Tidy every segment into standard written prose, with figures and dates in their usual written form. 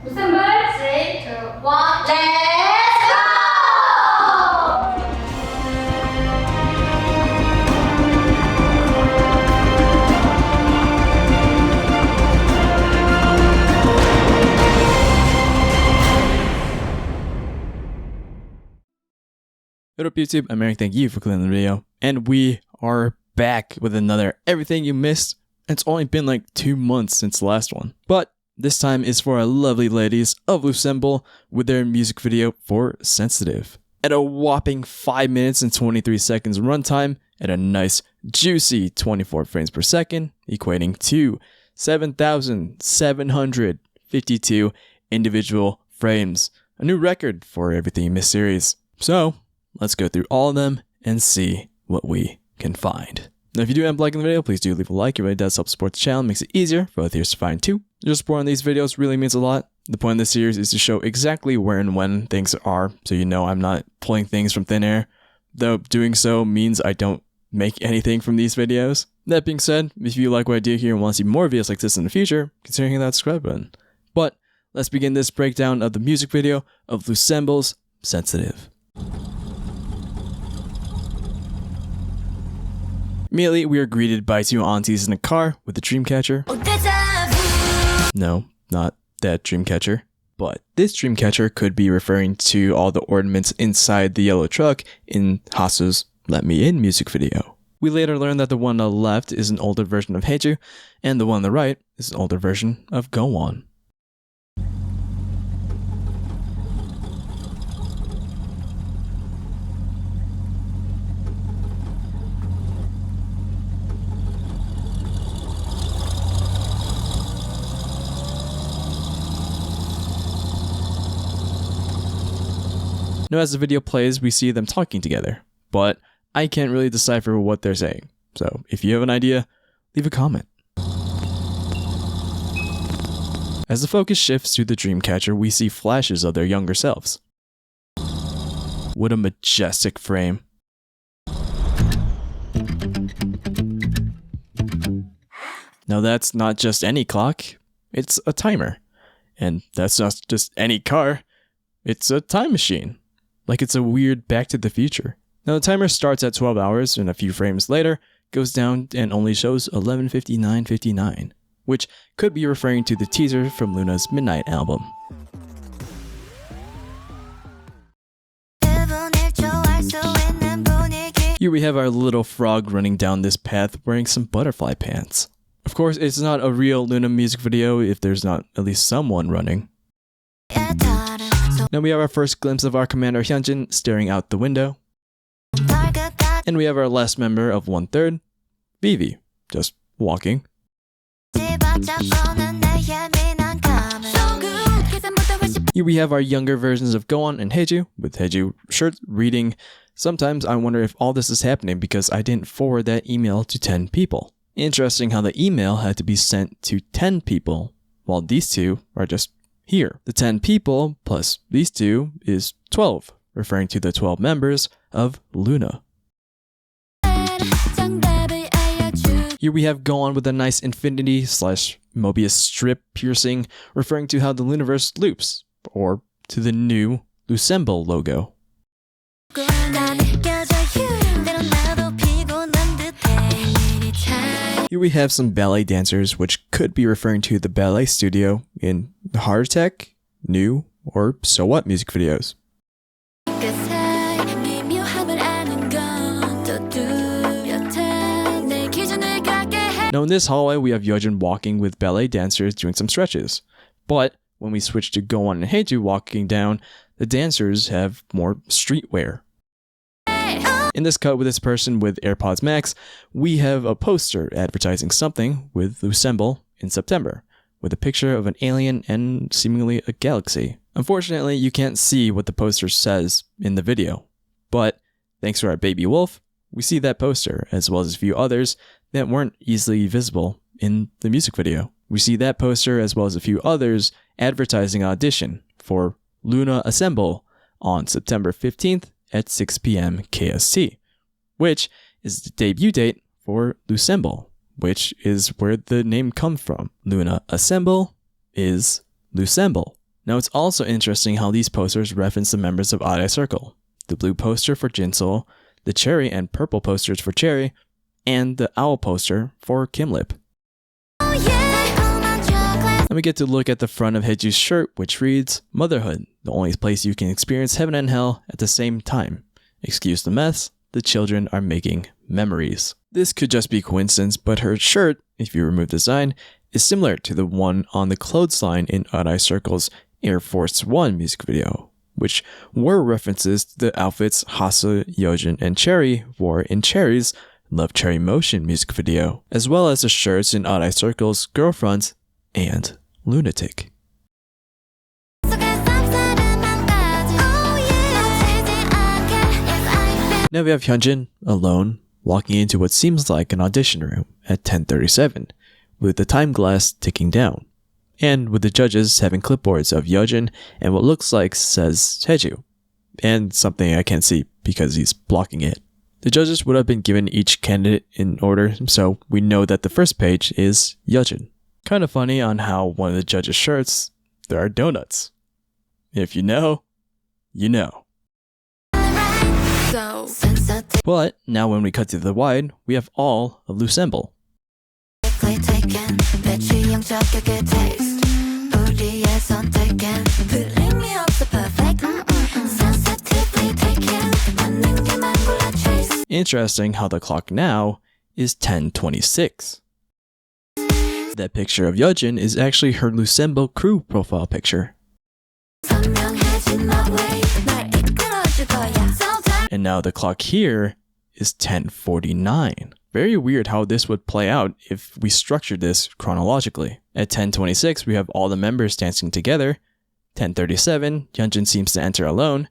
Loossemble. 3, 2, 1, let's go! What up YouTube, I'm Eric, thank you for clicking the video, and we are back with another Everything You Missed. It's only been like 2 months since the last one, but this time is for our lovely ladies of Loossemble with their music video for Sensitive. At a whopping 5 minutes and 23 seconds runtime, at a nice juicy 24 frames per second, equating to 7,752 individual frames. A new record for Everything You Missed series. So, let's go through all of them and see what we can find. Now, if you do end up liking the video, please do leave a like. It really does help support the channel, makes it easier for other viewers to find too. Your support on these videos really means a lot. The point of this series is to show exactly where and when things are, so you know I'm not pulling things from thin air, though doing so means I don't make anything from these videos. That being said, if you like what I do here and want to see more videos like this in the future, consider hitting that subscribe button. But let's begin this breakdown of the music video of Loosemble's Sensitive. Immediately, we are greeted by two aunties in a car with a dream catcher. No, not that dream catcher. But this dream catcher could be referring to all the ornaments inside the yellow truck in Hase's Let Me In music video. We later learn that the one on the left is an older version of Heiju, and the one on the right is an older version of Go On. Now, as the video plays, we see them talking together, but I can't really decipher what they're saying. So, if you have an idea, leave a comment. As the focus shifts to the Dreamcatcher, we see flashes of their younger selves. What a majestic frame. Now, that's not just any clock, it's a timer. And that's not just any car, it's a time machine. Like it's a weird Back to the Future. Now the timer starts at 12 hours and a few frames later goes down and only shows 11:59:59, which could be referring to the teaser from LOONA's Midnight album. Here we have our little frog running down this path wearing some butterfly pants. Of course, it's not a real LOONA music video if there's not at least someone running. Now we have our first glimpse of our commander Hyunjin staring out the window. And we have our last member of 1/3, Vivi, just walking. Here we have our younger versions of Go On and Heiju, with Heiju shirt reading, "Sometimes I wonder if all this is happening because I didn't forward that email to 10 people. Interesting how the email had to be sent to 10 people, while these two are just here. The 10 people plus these two is 12, referring to the 12 members of LOONA. Here we have Go On with a nice infinity / Mobius strip piercing, referring to how the Looniverse loops, or to the new Loossemble logo. Here we have some ballet dancers, which could be referring to the ballet studio in the Heart Attack, New, or So What music videos. Now in this hallway, we have Yeojun walking with ballet dancers doing some stretches. But when we switch to Go On and Heiju walking down, the dancers have more streetwear. In this cut with this person with AirPods Max, we have a poster advertising something with Loossemble in September, with a picture of an alien and seemingly a galaxy. Unfortunately, you can't see what the poster says in the video, but thanks to our baby wolf, we see that poster, as well as a few others that weren't easily visible in the music video. We see that poster as well as a few others advertising audition for LOONA Assemble on September 15th at 6 p.m. KST, which is the debut date for Loossemble, which is where the name comes from. LOONA Assemble is Loossemble. Now it's also interesting how these posters reference the members of Odd Eye Circle. The blue poster for Jinsol, the cherry and purple posters for Cherry, and the owl poster for Kimlip. Then we get to look at the front of Haeju's shirt, which reads, "Motherhood, the only place you can experience heaven and hell at the same time. Excuse the mess, the children are making memories." This could just be coincidence, but her shirt, if you remove the sign, is similar to the one on the clothesline in Odd Eye Circle's Air Force One music video, which were references to the outfits Hasa, Yeojin, and Cherry wore in Cherry's Love Cherry Motion music video, as well as the shirts in Odd Eye Circle's Girlfriends and Lunatic. Now we have Hyunjin, alone, walking into what seems like an audition room at 10:37, with the time glass ticking down, and with the judges having clipboards of Yeojin and what looks like says Haeju, and something I can't see because he's blocking it. The judges would have been given each candidate in order, so we know that the first page is Yeojin. Kind of funny on how one of the judges' shirts, there are donuts. If you know, you know. But now when we cut to the wide, we have all of Loossemble. Interesting how the clock now is 10:26. That picture of Yeojin is actually her Loossemble crew profile picture. And now the clock here is 10:49. Very weird how this would play out if we structured this chronologically. At 10:26, we have all the members dancing together. 10:37, Hyunjin seems to enter alone.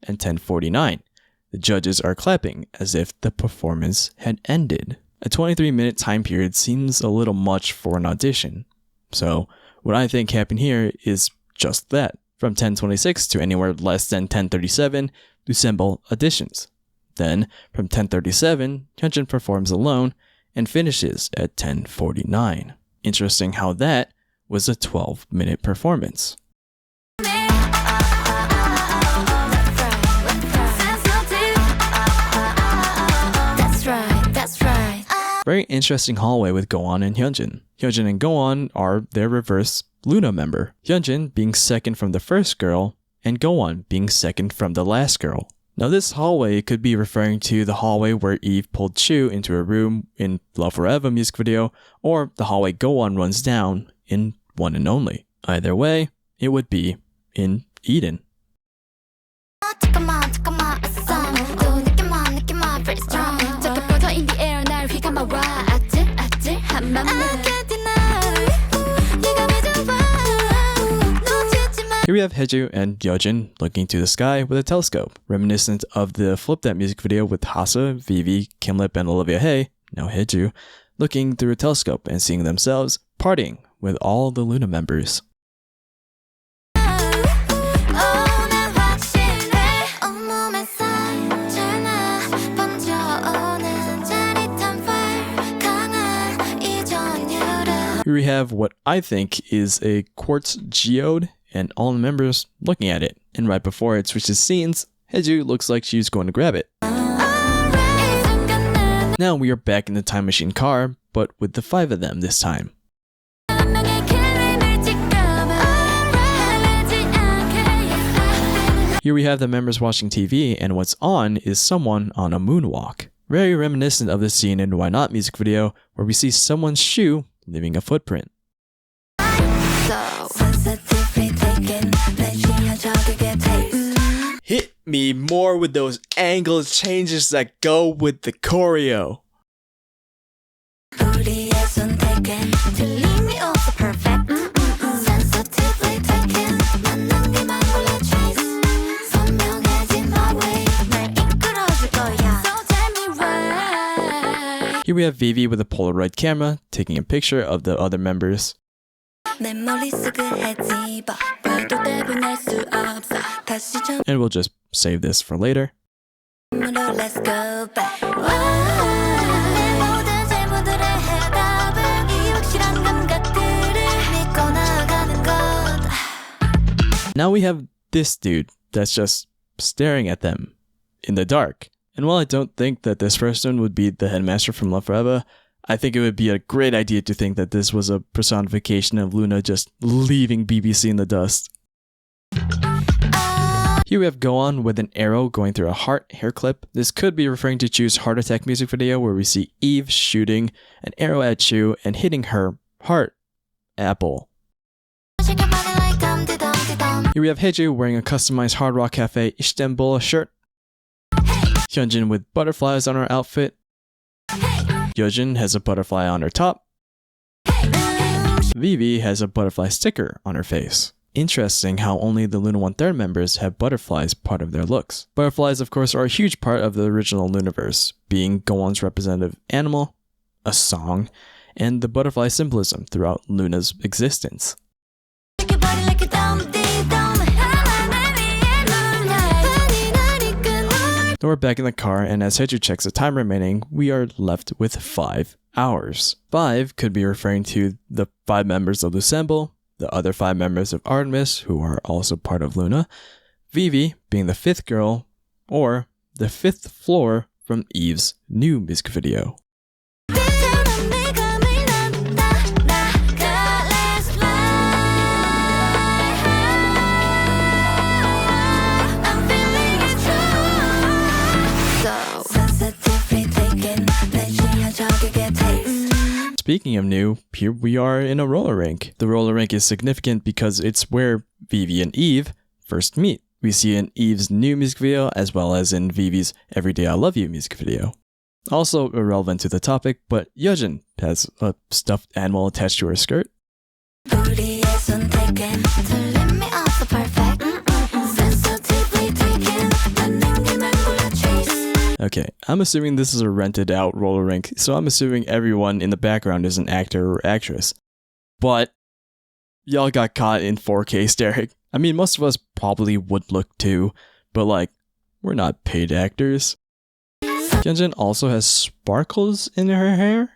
And 10:49, the judges are clapping as if the performance had ended. A 23-minute time period seems a little much for an audition. So what I think happened here is just that. From 10:26 to anywhere less than 10:37, Loossemble auditions. Then, from 10:37, Hyunjin performs alone and finishes at 10:49. Interesting how that was a 12-minute performance. Very interesting hallway with Go-on and Hyunjin. Hyunjin and Go-on are their reverse LOONA member. Hyunjin being second from the first girl, and Go-on being second from the last girl. Now this hallway could be referring to the hallway where Eve pulled Chu into a room in Love Forever music video, or the hallway Go-on runs down in One and Only. Either way, it would be in Eden. Here we have Haeju and Yeojin looking to the sky with a telescope, reminiscent of the Flip That music video with Hasa, Vivi, Kimlip, and Olivia Hae, now Haeju, looking through a telescope and seeing themselves partying with all the LOONA members. Here we have what I think is a quartz geode, and all the members looking at it. And right before it switches scenes, Haeju looks like she's going to grab it. Now we are back in the time machine car, but with the 5 of them this time. Here we have the members watching TV, and what's on is someone on a moonwalk. Very reminiscent of the scene in Why Not music video, where we see someone's shoe leaving a footprint. Hit me more with those angle changes that go with the choreo. Here we have Vivi with a Polaroid camera taking a picture of the other members. And we'll just save this for later. Now we have this dude that's just staring at them in the dark. And while I don't think that this person would be the headmaster from Love Forever, I think it would be a great idea to think that this was a personification of LOONA just leaving BBC in the dust. Here we have Go On with an arrow going through a heart hair clip. This could be referring to Chu's Heart Attack music video where we see Eve shooting an arrow at Chu and hitting her heart apple. Here we have Haeju wearing a customized Hard Rock Cafe Istanbul shirt. Hyunjin with butterflies on her outfit. Yeojin has a butterfly on her top. Vivi has a butterfly sticker on her face. Interesting how only the LOONA 1/3 members have butterflies part of their looks. Butterflies, of course, are a huge part of the original LOONAverse, being Go-on's representative animal, a song, and the butterfly symbolism throughout LOONA's existence. Now we're back in the car, and as Haeju checks the time remaining, we are left with 5 hours. 5 could be referring to the 5 members of Loossemble, the other 5 members of Artemis, who are also part of LOONA, Vivi being the 5th girl, or the 5th floor from Eve's new music video. Speaking of new, here we are in a roller rink. The roller rink is significant because it's where Vivi and Eve first meet. We see in Eve's new music video as well as in Vivi's Everyday I Love You music video. Also irrelevant to the topic, but Yeojin has a stuffed animal attached to her skirt. Okay, I'm assuming this is a rented out roller rink, so I'm assuming everyone in the background is an actor or actress. But y'all got caught in 4K staring. I mean, most of us probably would look too, but like, we're not paid actors. Hyunjin also has sparkles in her hair.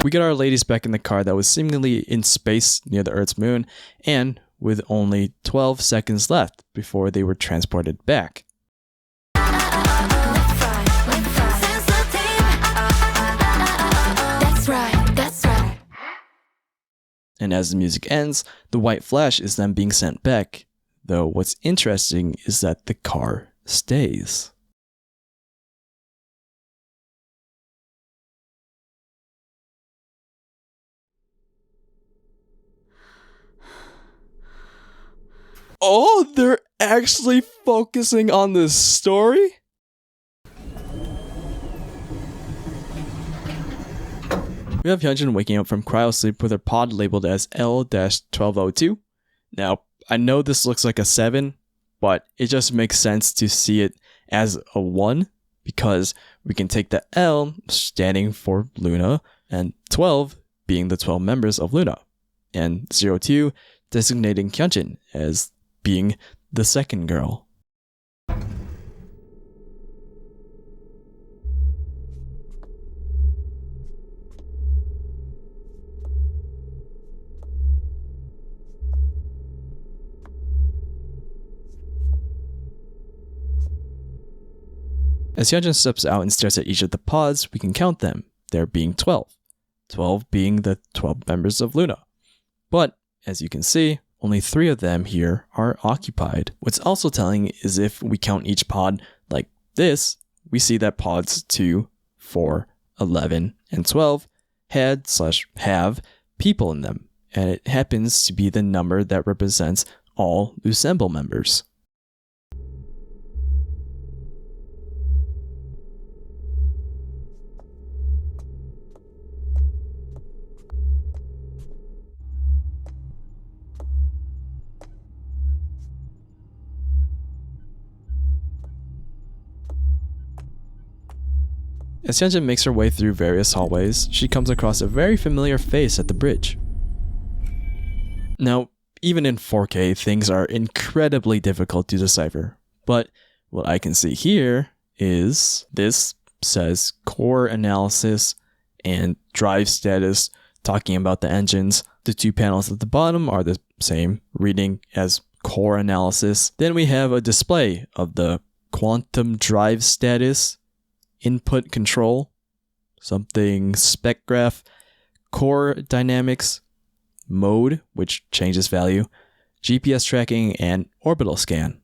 We get our ladies back in the car that was seemingly in space near the Earth's moon, and with only 12 seconds left before they were transported back. And as the music ends, the white flash is then being sent back, though what's interesting is that the car stays. Oh, they're actually focusing on this story? We have Hyunjin waking up from cryosleep with her pod labeled as L-1202. Now, I know this looks like a 7, but it just makes sense to see it as a 1 because we can take the L standing for LOONA and 12 being the 12 members of LOONA, and 02 designating Hyunjin as being the second girl. As Hyunjin steps out and stares at each of the pods, we can count them, there being 12. 12 being the 12 members of LOONA. But, as you can see, only 3 of them here are occupied. What's also telling is if we count each pod like this, we see that pods 2, 4, 11, and 12 had/have people in them, and it happens to be the number that represents all Loossemble members. As Hyunjin makes her way through various hallways, she comes across a very familiar face at the bridge. Now, even in 4K, things are incredibly difficult to decipher, But what I can see here is this says core analysis and drive status, talking about the engines. The two panels at the bottom are the same reading as core analysis. Then we have a display of the quantum drive status, input control, something spec graph, core dynamics, mode, which changes value, GPS tracking, and orbital scan.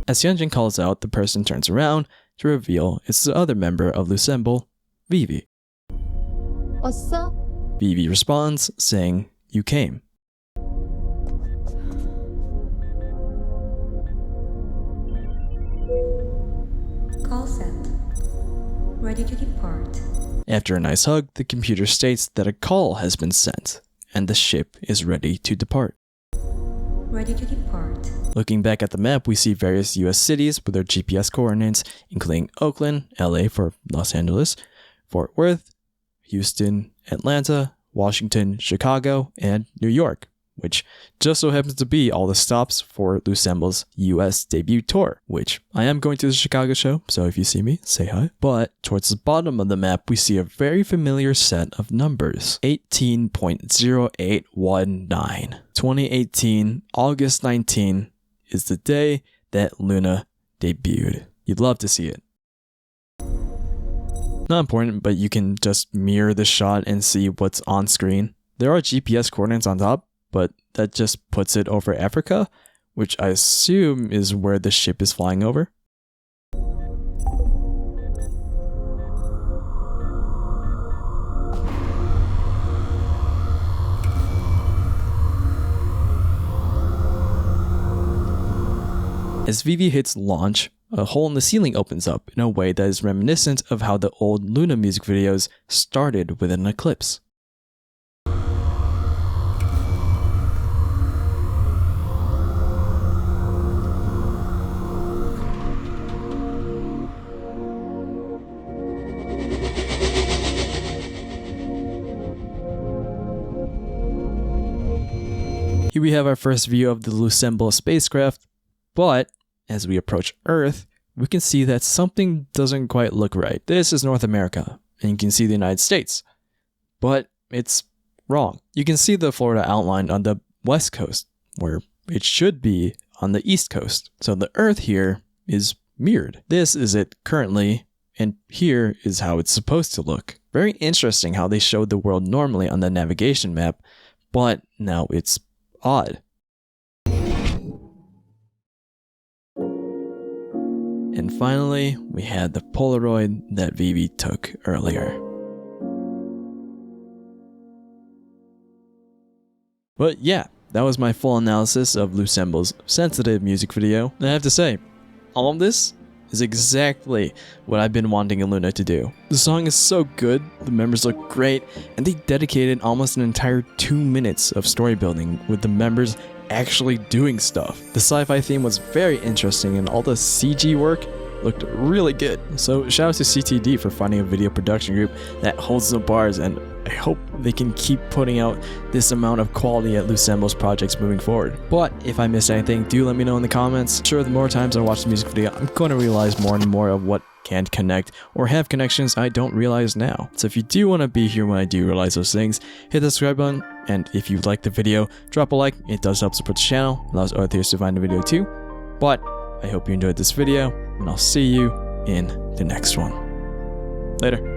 As Hyunjin calls out, the person turns around to reveal it's the other member of Loossemble, Vivi. 왔어? Vivi responds, saying, "You came." Call set. Ready to depart. After a nice hug, the computer states that a call has been sent, and the ship is ready to depart. Ready to depart. Looking back at the map, we see various US cities with their GPS coordinates, including Oakland, LA for Los Angeles, Fort Worth, Houston, Atlanta, Washington, Chicago, and New York, which just so happens to be all the stops for Loosemble's US debut tour, which I am going to the Chicago show, so if you see me, say hi. But towards the bottom of the map, we see a very familiar set of numbers. 18.0819. 2018, August 19 is the day that LOONA debuted. You'd love to see it. Not important, but you can just mirror the shot and see what's on screen. There are GPS coordinates on top, but that just puts it over Africa, which I assume is where the ship is flying over. As Vivi hits launch, a hole in the ceiling opens up in a way that is reminiscent of how the old LOONA music videos started with an eclipse. Here we have our first view of the Loossemble spacecraft, but as we approach Earth, we can see that something doesn't quite look right. This is North America, and you can see the United States, but it's wrong. You can see the Florida outlined on the west coast, where it should be on the east coast. So the Earth here is mirrored. This is it currently, and here is how it's supposed to look. Very interesting how they showed the world normally on the navigation map, but now it's odd. And finally, we had the Polaroid that Vivi took earlier. But yeah, that was my full analysis of Loosemble's sensitive music video. And I have to say, all of this is exactly what I've been wanting a LOONA to do. The song is so good, the members look great, and they dedicated almost an entire 2 minutes of story building with the members actually doing stuff. The sci-fi theme was very interesting and all the CG work looked really good. So shout out to CTD for finding a video production group that holds the bars, and I hope they can keep putting out this amount of quality at Loosemble's projects moving forward. But if I missed anything, do let me know in the comments. Sure, the more times I watch the music video, I'm going to realize more and more of what can't connect or have connections I don't realize now. So if you do want to be here when I do realize those things, hit the subscribe button, and if you like the video, drop a like. It does help support the channel, allows other theorists to find the video too. But I hope you enjoyed this video, and I'll see you in the next one. Later.